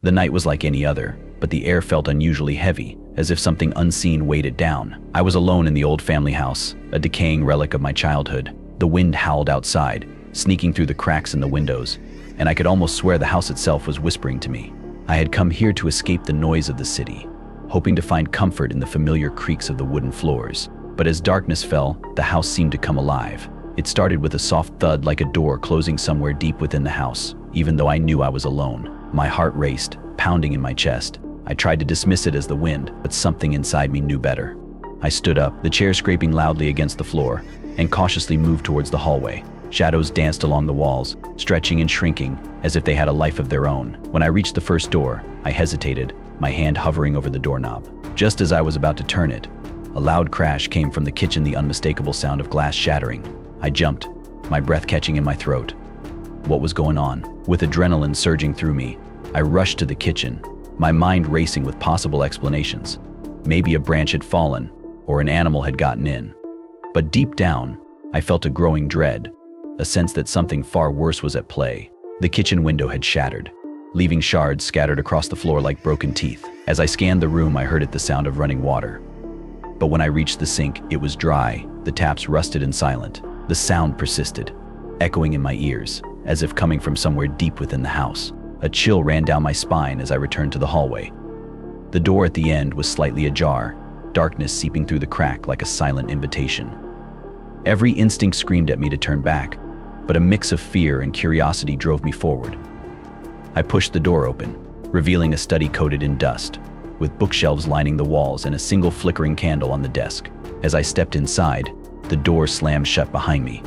The night was like any other, but the air felt unusually heavy, as if something unseen weighed it down. I was alone in the old family house, a decaying relic of my childhood. The wind howled outside, sneaking through the cracks in the windows, and I could almost swear the house itself was whispering to me. I had come here to escape the noise of the city, hoping to find comfort in the familiar creaks of the wooden floors. But as darkness fell, the house seemed to come alive. It started with a soft thud like a door closing somewhere deep within the house. Even though I knew I was alone, my heart raced, pounding in my chest. I tried to dismiss it as the wind, but something inside me knew better. I stood up, the chair scraping loudly against the floor, and cautiously moved towards the hallway. Shadows danced along the walls, stretching and shrinking, as if they had a life of their own. When I reached the first door, I hesitated, my hand hovering over the doorknob. Just as I was about to turn it, a loud crash came from the kitchen, the unmistakable sound of glass shattering. I jumped, my breath catching in my throat. What was going on? With adrenaline surging through me, I rushed to the kitchen, my mind racing with possible explanations. Maybe a branch had fallen, or an animal had gotten in. But deep down, I felt a growing dread, a sense that something far worse was at play. The kitchen window had shattered, leaving shards scattered across the floor like broken teeth. As I scanned the room, I heard the sound of running water. But when I reached the sink, it was dry, the taps rusted and silent. The sound persisted, echoing in my ears, as if coming from somewhere deep within the house. A chill ran down my spine as I returned to the hallway. The door at the end was slightly ajar, darkness seeping through the crack like a silent invitation. Every instinct screamed at me to turn back, but a mix of fear and curiosity drove me forward. I pushed the door open, revealing a study coated in dust, with bookshelves lining the walls and a single flickering candle on the desk. As I stepped inside, the door slammed shut behind me.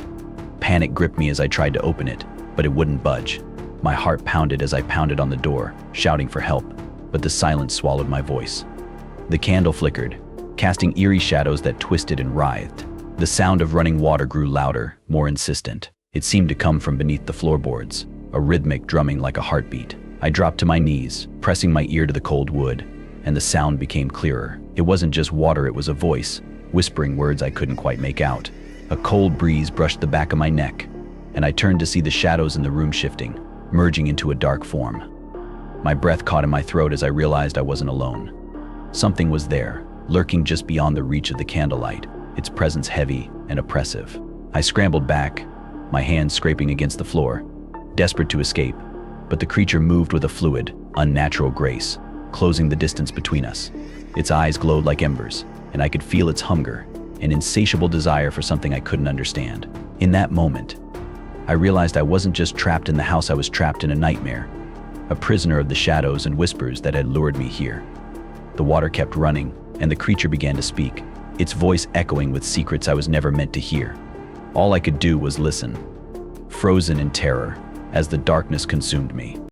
Panic gripped me as I tried to open it, but it wouldn't budge. My heart pounded as I pounded on the door, shouting for help, but the silence swallowed my voice. The candle flickered, casting eerie shadows that twisted and writhed. The sound of running water grew louder, more insistent. It seemed to come from beneath the floorboards, a rhythmic drumming like a heartbeat. I dropped to my knees, pressing my ear to the cold wood, and the sound became clearer. It wasn't just water, it was a voice, whispering words I couldn't quite make out. A cold breeze brushed the back of my neck, and I turned to see the shadows in the room shifting, merging into a dark form. My breath caught in my throat as I realized I wasn't alone. Something was there, lurking just beyond the reach of the candlelight, its presence heavy and oppressive. I scrambled back, my hands scraping against the floor, desperate to escape, but the creature moved with a fluid, unnatural grace, closing the distance between us. Its eyes glowed like embers, and I could feel its hunger, an insatiable desire for something I couldn't understand. In that moment, I realized I wasn't just trapped in the house, I was trapped in a nightmare, a prisoner of the shadows and whispers that had lured me here. The water kept running, and the creature began to speak, its voice echoing with secrets I was never meant to hear. All I could do was listen, frozen in terror, as the darkness consumed me.